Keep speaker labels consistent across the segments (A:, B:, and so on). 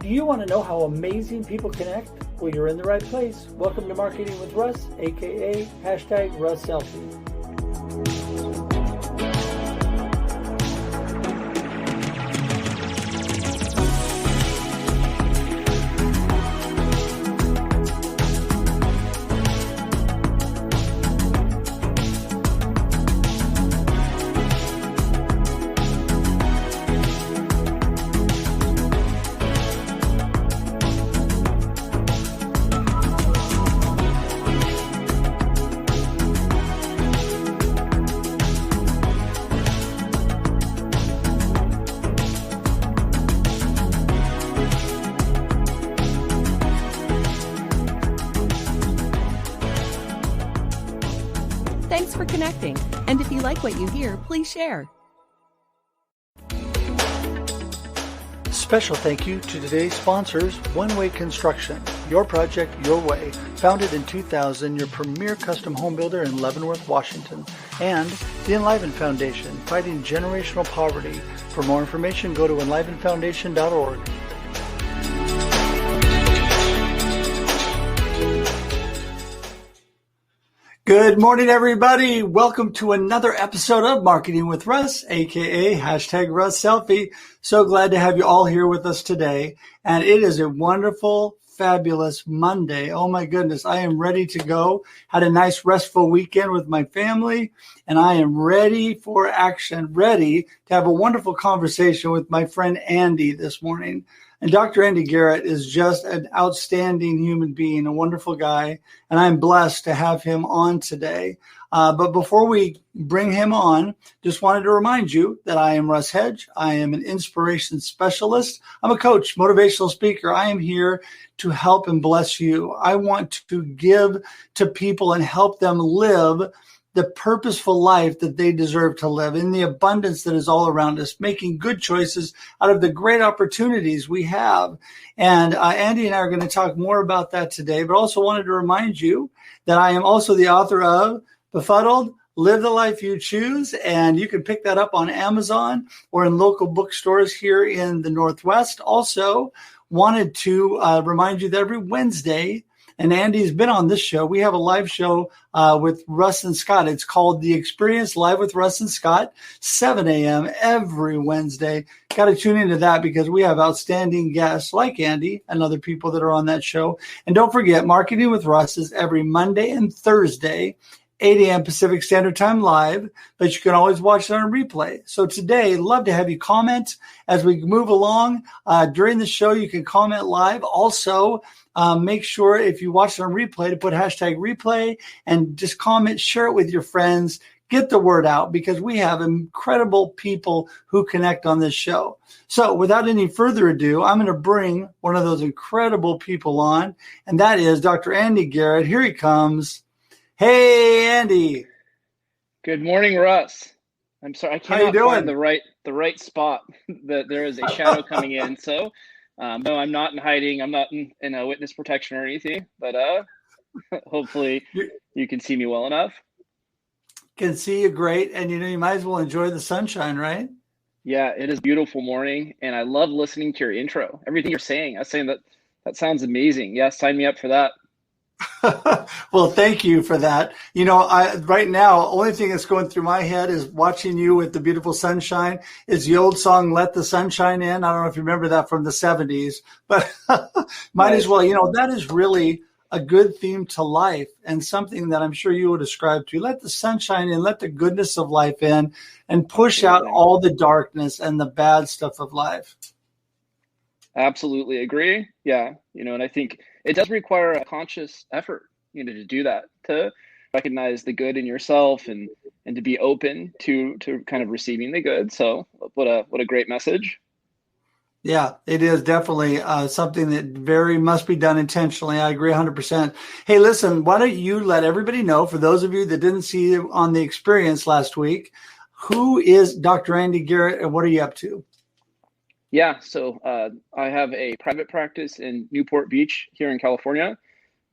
A: you want to know how amazing people connect? Well, you're in the right place. Welcome to Marketing with Russ, aka #RussSelfie.
B: Thanks for connecting. And if you like what you hear, please share.
A: Special thank you to today's sponsors, One Way Construction, your project, your way. Founded in 2000, your premier custom home builder in Leavenworth, Washington. And the Enliven Foundation, fighting generational poverty. For more information, go to enlivenfoundation.org. Good morning, everybody. Welcome to another episode of Marketing with Russ, aka #RussSelfie. So glad to have you all here with us today. And it is a wonderful, fabulous Monday. Oh my goodness, I am ready to go. Had a nice restful weekend with my family, and I am ready for action, ready to have a wonderful conversation with my friend Andy this morning. And Dr. Andy Garrett is just an outstanding human being, a wonderful guy, and I'm blessed to have him on today. But before we bring him on, just wanted to remind you that I am Russ Hedge. I am an inspiration specialist. I'm a coach, motivational speaker. I am here to help and bless you. I want to give to people and help them live the purposeful life that they deserve to live in the abundance that is all around us, making good choices out of the great opportunities we have. And Andy and I are going to talk more about that today, but also wanted to remind you that I am also the author of Befuddled, Live the Life You Choose. And you can pick that up on Amazon or in local bookstores here in the Northwest. Also wanted to remind you that every Wednesday, and Andy's been on this show, we have a live show with Russ and Scott. It's called The Experience Live with Russ and Scott, 7 a.m. every Wednesday. Got to tune into that because we have outstanding guests like Andy and other people that are on that show. And don't forget, Marketing with Russ is every Monday and Thursday, 8 a.m. Pacific Standard Time live, but you can always watch it on replay. So today, love to have you comment as we move along. During the show, you can comment live. Also, make sure if you watch it on replay to put #replay and just comment, share it with your friends, get the word out because we have incredible people who connect on this show. So without any further ado, I'm going to bring one of those incredible people on, and that is Dr. Andy Garrett. Here he comes. Hey, Andy.
C: Good morning, Russ. I'm sorry, I cannot find the right spot. That there is a shadow coming in. So, no, I'm not in hiding. I'm not in a witness protection or anything. But hopefully, you can see me well enough.
A: Can see you great, and you might as well enjoy the sunshine, right?
C: Yeah, it is a beautiful morning, and I love listening to your intro. Everything you're saying, I was saying that sounds amazing. Yeah, sign me up for that.
A: Well, thank you for that. Right now, only thing that's going through my head is watching you with the beautiful sunshine is the old song, Let the Sunshine In. I don't know if you remember that from the 70s, but might as well. That is really a good theme to life and something that I'm sure you would ascribe to. Let the sunshine in, let the goodness of life in, and push out all the darkness and the bad stuff of life.
C: Absolutely agree. Yeah. And I think it does require a conscious effort, to do that, to recognize the good in yourself and to be open to kind of receiving the good. So what a great message.
A: Yeah, it is definitely something that must be done intentionally. I agree 100%. Hey, listen, why don't you let everybody know, for those of you that didn't see you on the experience last week, who is Dr. Andy Garrett and what are you up to?
C: Yeah, so I have a private practice in Newport Beach here in California.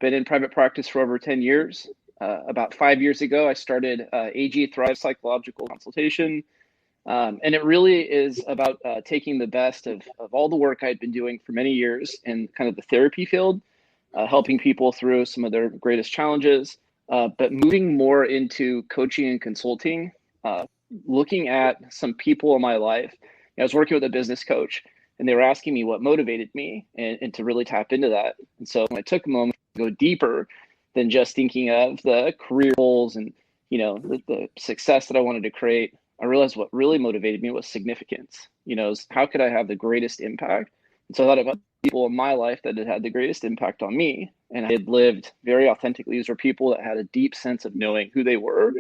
C: Been in private practice for over 10 years. About 5 years ago, I started AG Thrive Psychological Consultation. And it really is about taking the best of all the work I'd been doing for many years in kind of the therapy field, helping people through some of their greatest challenges, but moving more into coaching and consulting, looking at some people in my life. I was working with a business coach, and they were asking me what motivated me and to really tap into that. And so I took a moment to go deeper than just thinking of the career goals and the success that I wanted to create. I realized what really motivated me was significance. Is how could I have the greatest impact? And so I thought about people in my life that had the greatest impact on me, and I had lived very authentically. These were people that had a deep sense of knowing who they were,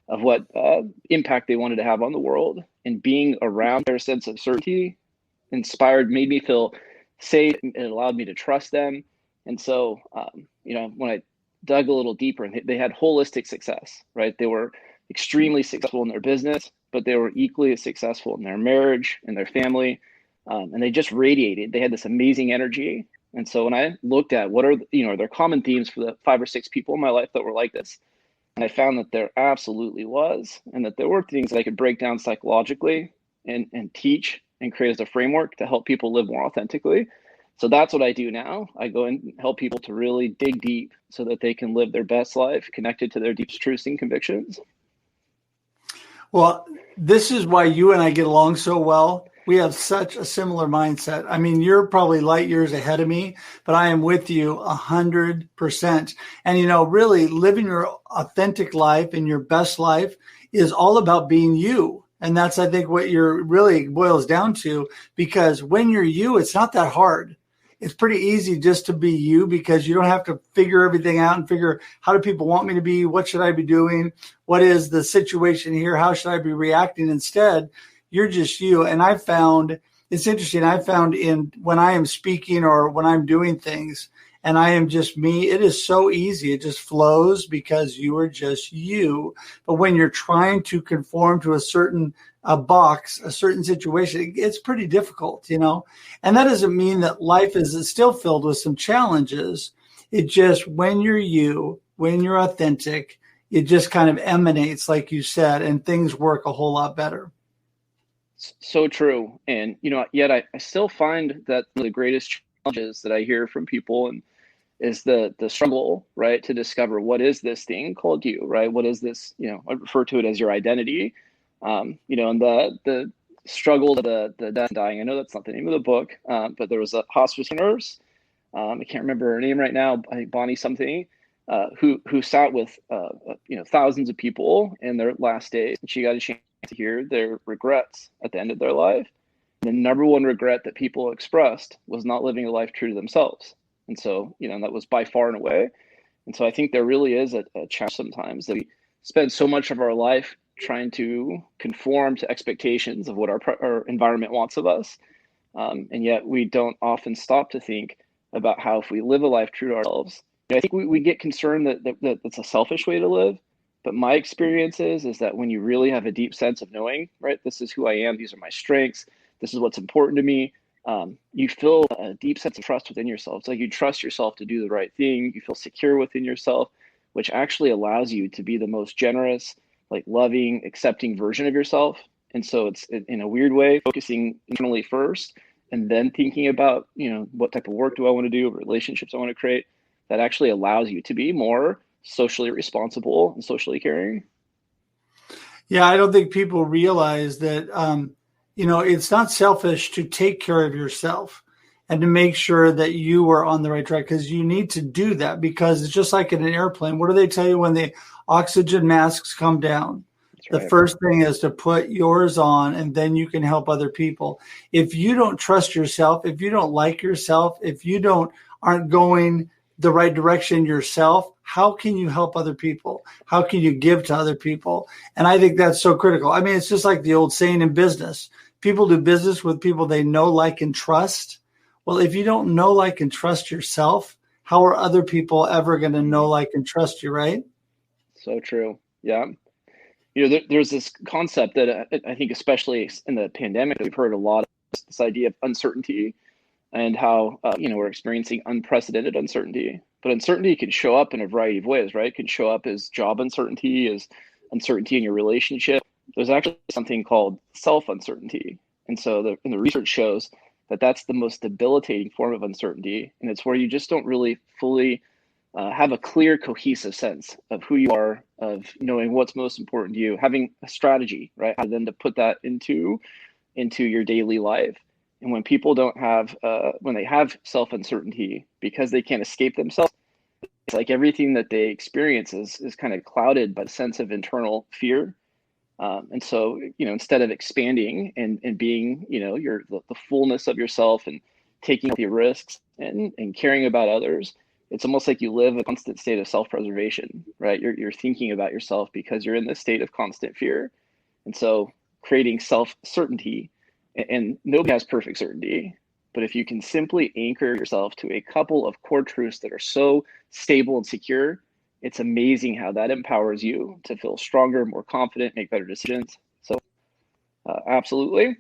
C: of what impact they wanted to have on the world, and being around their sense of certainty made me feel safe. It allowed me to trust them. And so, when I dug a little deeper, and they had holistic success, right? They were extremely successful in their business, but they were equally as successful in their marriage and their family. And they just radiated. They had this amazing energy. And so when I looked at what are their common themes for the 5 or 6 people in my life that were like this, and I found that there absolutely was, and that there were things that I could break down psychologically and teach and create as a framework to help people live more authentically. So that's what I do now. I go and help people to really dig deep so that they can live their best life connected to their deepest truths and convictions.
A: Well, this is why you and I get along so well. We have such a similar mindset. I mean, you're probably light years ahead of me, but I am with you 100%. And, really living your authentic life and your best life is all about being you. And that's, I think, what you're really boils down to, because when you're you, it's not that hard. It's pretty easy just to be you, because you don't have to figure everything out and figure, how do people want me to be? What should I be doing? What is the situation here? How should I be reacting? Instead, you're just you. And I found, it's interesting, when I am speaking or when I'm doing things and I am just me, it is so easy. It just flows because you are just you. But when you're trying to conform to a box, a certain situation, it's pretty difficult, and that doesn't mean that life is still filled with some challenges. It just, when you're you, when you're authentic, it just kind of emanates, like you said, and things work a whole lot better.
C: So true. And, yet I still find that the greatest challenges that I hear from people and is the struggle, right, to discover what is this thing called you, right? What is this, I refer to it as your identity. And the struggle to the death and dying. I know that's not the name of the book, but there was a hospice nurse. I can't remember her name right now. I think Bonnie something, who sat with thousands of people in their last days, and she got a chance to hear their regrets at the end of their life. And the number one regret that people expressed was not living a life true to themselves. And so, that was by far and away. And so I think there really is a challenge sometimes that we spend so much of our life trying to conform to expectations of what our environment wants of us. And yet we don't often stop to think about how if we live a life true to ourselves, I think we get concerned that it's a selfish way to live. But my experience is that when you really have a deep sense of knowing, right, this is who I am, these are my strengths, this is what's important to me, you feel a deep sense of trust within yourself. It's like you trust yourself to do the right thing. You feel secure within yourself, which actually allows you to be the most generous, like loving, accepting version of yourself. And so it's, in a weird way, focusing internally first and then thinking about, what type of work do I want to do, relationships I want to create, that actually allows you to be more socially responsible and socially caring.
A: Yeah, I don't think people realize that, it's not selfish to take care of yourself and to make sure that you are on the right track, because you need to do that, because it's just like in an airplane. What do they tell you when the oxygen masks come down? That's right. The first thing is to put yours on, and then you can help other people. If you don't trust yourself, if you don't like yourself, if you aren't going the right direction yourself, how can you help other people? How can you give to other people? And I think that's so critical. I mean, it's just like the old saying in business. People do business with people they know, like, and trust. Well, if you don't know, like, and trust yourself, how are other people ever going to know, like, and trust you, right?
C: So true. Yeah. There's this concept that I think, especially in the pandemic, we've heard a lot of this idea of uncertainty and how, we're experiencing unprecedented uncertainty. But uncertainty can show up in a variety of ways, right? It can show up as job uncertainty, as uncertainty in your relationship, there's actually something called self-uncertainty. And so the research shows that that's the most debilitating form of uncertainty. And it's where you just don't really fully have a clear, cohesive sense of who you are, of knowing what's most important to you, having a strategy, right? And then to put that into your daily life. And when people don't have, when they have self-uncertainty because they can't escape themselves, it's like everything that they experience is kind of clouded by a sense of internal fear. And so, instead of expanding and being, the fullness of yourself and taking the risks and caring about others, it's almost like you live a constant state of self-preservation, right? You're thinking about yourself because you're in this state of constant fear. And so creating self-certainty, and nobody has perfect certainty, but if you can simply anchor yourself to a couple of core truths that are so stable and secure, it's amazing how that empowers you to feel stronger, more confident, make better decisions. So absolutely.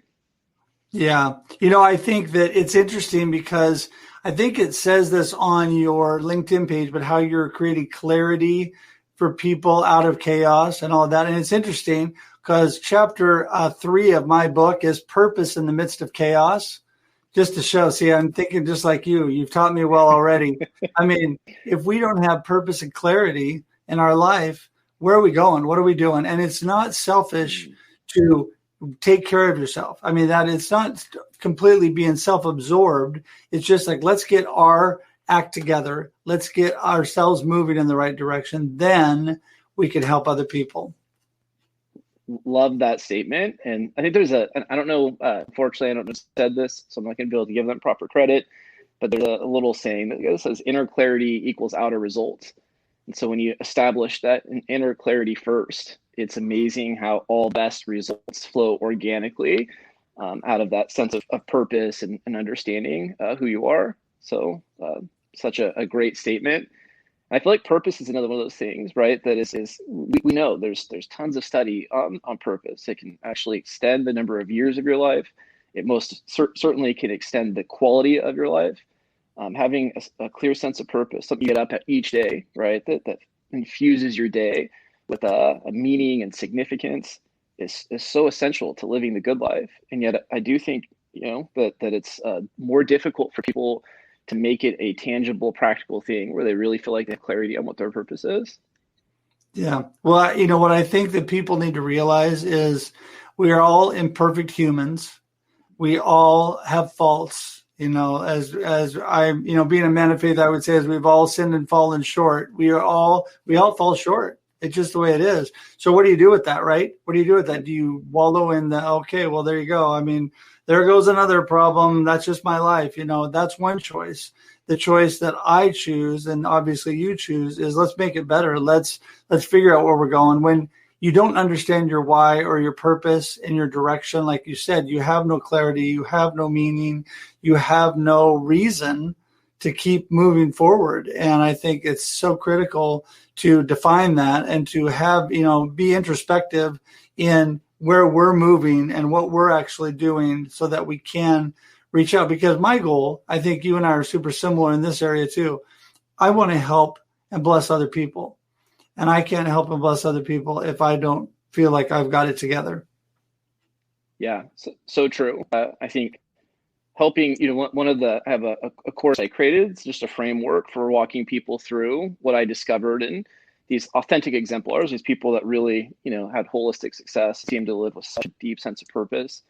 A: Yeah. I think that it's interesting because I think it says this on your LinkedIn page, but how you're creating clarity for people out of chaos and all of that. And it's interesting because chapter 3 of my book is Purpose in the Midst of Chaos. Just to show, see, I'm thinking just like you. You've taught me well already. I mean, if we don't have purpose and clarity in our life, where are we going? What are we doing? And it's not selfish to take care of yourself. I mean, that it's not completely being self-absorbed. It's just like, let's get our act together. Let's get ourselves moving in the right direction. Then we can help other people.
C: Love that statement. And I think there's I don't know, unfortunately, I don't know who said this, so I'm not going to be able to give them proper credit, but there's a little saying that says inner clarity equals outer results. And so when you establish that inner clarity first, it's amazing how all best results flow organically out of that sense of purpose and understanding who you are. So such a great statement. I feel like purpose is another one of those things, right? That we know there's tons of study on purpose. It can actually extend the number of years of your life. It most certainly can extend the quality of your life. Having a clear sense of purpose, something you get up at each day, right? That infuses your day with a meaning and significance is so essential to living the good life. And yet I do think, that it's more difficult for people to make it a tangible, practical thing where they really feel like they have clarity on what their purpose is.
A: Yeah. Well, what I think that people need to realize is we are all imperfect humans. We all have faults, as I, being a man of faith, I would say, as we've all sinned and fallen short. We all fall short. It's just the way it is. So what do you do with that, right? What do you do with that? Do you wallow in okay, well, there you go. I mean, there goes another problem. That's just my life. That's one choice. The choice that I choose, and obviously you choose, is let's make it better. Let's figure out where we're going. When you don't understand your why or your purpose and your direction, like you said, you have no clarity, you have no meaning, you have no reason to keep moving forward. And I think it's so critical to define that and to have, be introspective in where we're moving and what we're actually doing so that we can reach out. Because my goal, I think you and I are super similar in this area too. I want to help and bless other people. And I can't help and bless other people if I don't feel like I've got it together.
C: Yeah, so true. I think helping, I have a course I created. It's just a framework for walking people through what I discovered in these authentic exemplars, these people that really, had holistic success, seem to live with such a deep sense of purpose.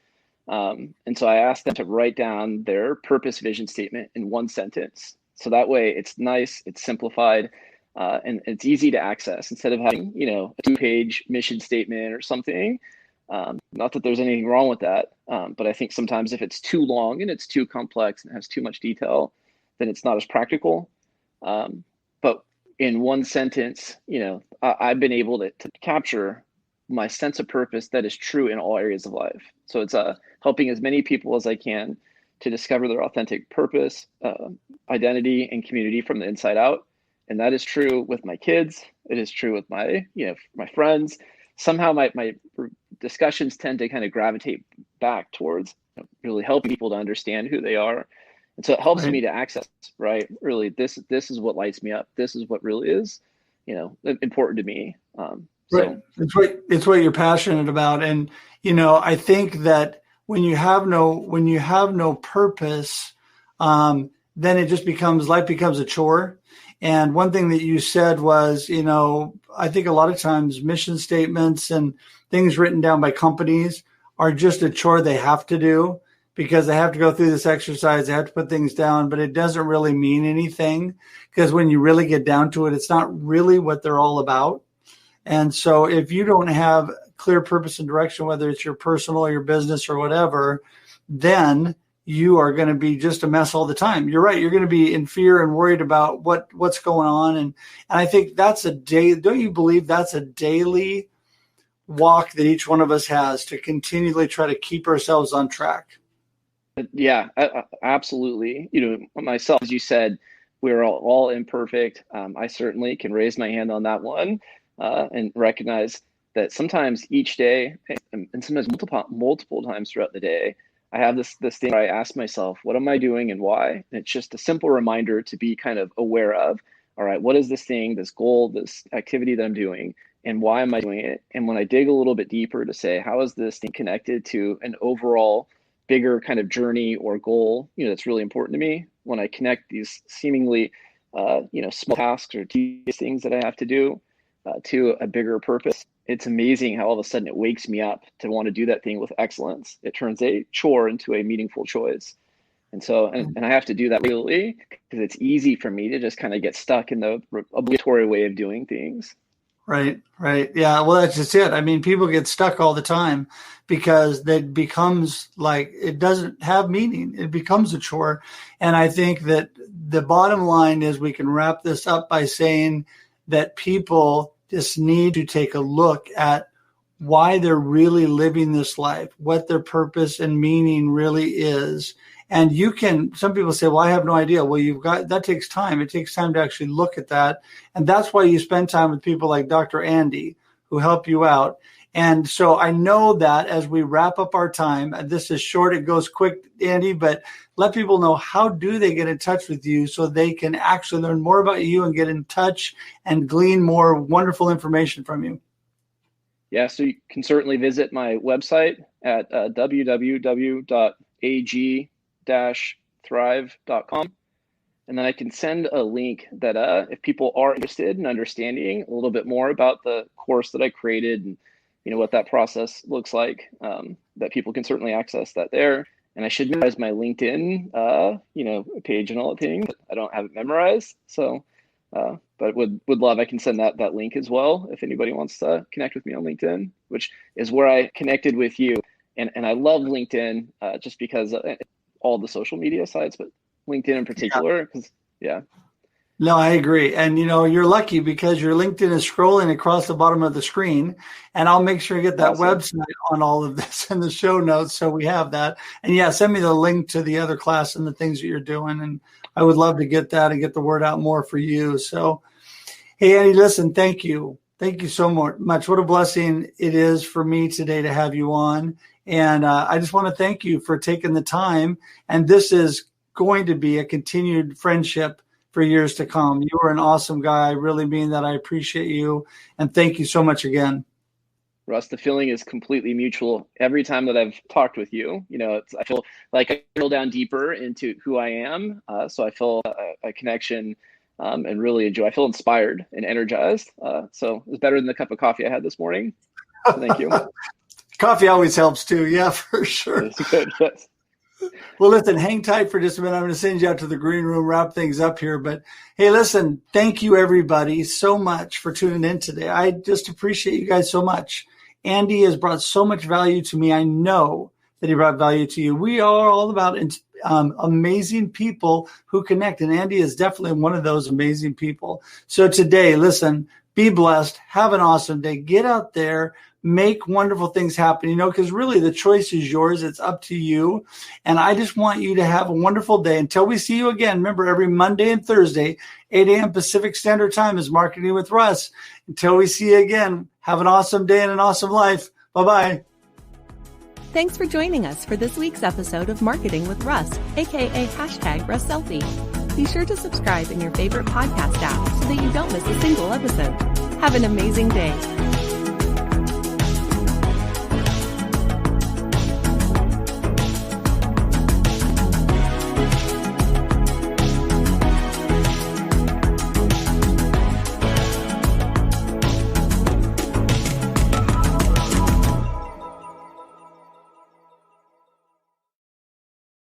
C: And so I asked them to write down their purpose vision statement in one sentence. So that way it's nice, it's simplified, and it's easy to access instead of having, a 2-page mission statement or something. Not that there's anything wrong with that, but I think sometimes if it's too long and it's too complex and has too much detail, then it's not as practical. But in one sentence, I've been able to capture my sense of purpose that is true in all areas of life. So it's helping as many people as I can to discover their authentic purpose, identity, and community from the inside out. And that is true with my kids. It is true with my friends. Somehow my discussions tend to kind of gravitate back towards really helping people to understand who they are. And so it helps me to access, right? Really, this is what lights me up. This is what really is, important to me.
A: Right.
C: So
A: It's what you're passionate about. And, I think that when you have no purpose, then it just life becomes a chore. And one thing that you said was, I think a lot of times mission statements and things written down by companies are just a chore they have to do because they have to go through this exercise. They have to put things down, but it doesn't really mean anything because when you really get down to it, it's not really what they're all about. And so if you don't have clear purpose and direction, whether it's your personal or your business or whatever, then you are going to be just a mess all the time. You're right. You're going to be in fear and worried about what's going on. And I think that's don't you believe that's a daily walk that each one of us has to continually try to keep ourselves on track?
C: Yeah, absolutely. Myself, as you said, we're all imperfect. I certainly can raise my hand on that one and recognize that sometimes each day and sometimes multiple times throughout the day, I have this thing where I ask myself, what am I doing and why? And it's just a simple reminder to be kind of aware of, all right, what is this thing, this goal, this activity that I'm doing, and why am I doing it? And when I dig a little bit deeper to say, how is this thing connected to an overall bigger kind of journey or goal, that's really important to me. When I connect these seemingly, small tasks or tedious things that I have to do to a bigger purpose, it's amazing how all of a sudden it wakes me up to want to do that thing with excellence. It turns a chore into a meaningful choice. And so, and I have to do that regularly because it's easy for me to just kind of get stuck in the obligatory way of doing things.
A: Right. Yeah. Well, that's just it. I mean, people get stuck all the time because it becomes like it doesn't have meaning. It becomes a chore. And I think that the bottom line is we can wrap this up by saying that people just need to take a look at why they're really living this life, what their purpose and meaning really is. And some people say, well, I have no idea. Well, that takes time. It takes time to actually look at that. And that's why you spend time with people like Dr. Andy, who help you out. And so I know that as we wrap up our time, this is short, it goes quick, Andy, but let people know, how do they get in touch with you so they can actually learn more about you and get in touch and glean more wonderful information from you?
C: Yeah, so you can certainly visit my website at www.ag-thrive.com. And then I can send a link that if people are interested in understanding a little bit more about the course that I created and what that process looks like, that people can certainly access that there. And I should memorize my LinkedIn, page and all the things. I don't have it memorized. So, but would love, I can send that link as well if anybody wants to connect with me on LinkedIn, which is where I connected with you. And I love LinkedIn just because all the social media sites, but LinkedIn in particular, because
A: No, I agree. And, you're lucky because your LinkedIn is scrolling across the bottom of the screen. And I'll make sure to get that website on all of this in the show notes so we have that. And, send me the link to the other class and the things that you're doing. And I would love to get that and get the word out more for you. So, hey, Andy, listen, thank you. Thank you so much. What a blessing it is for me today to have you on. And I just want to thank you for taking the time. And this is going to be a continued friendship for years to come. You are an awesome guy. I really mean that. I appreciate you. And thank you so much again.
C: Russ, the feeling is completely mutual. Every time that I've talked with you, I feel like I drill down deeper into who I am. So I feel a connection and really enjoy. I feel inspired and energized. So it was better than the cup of coffee I had this morning. So thank you.
A: Coffee always helps too. Yeah, for sure.
C: It's good. Yes.
A: Well, listen, hang tight for just a minute. I'm going to send you out to the green room, wrap things up here. But hey, listen, thank you everybody so much for tuning in today. I just appreciate you guys so much. Andy has brought so much value to me. I know that he brought value to you. We are all about amazing people who connect. And Andy is definitely one of those amazing people. So today, listen, be blessed. Have an awesome day. Get out there. Make wonderful things happen, because really the choice is yours. It's up to you. And I just want you to have a wonderful day. Until we see you again, remember every Monday and Thursday, 8 a.m. Pacific Standard Time is Marketing with Russ. Until we see you again, have an awesome day and an awesome life. Bye-bye.
B: Thanks for joining us for this week's episode of Marketing with Russ, aka #RussSelfie. Be sure to subscribe in your favorite podcast app so that you don't miss a single episode. Have an amazing day.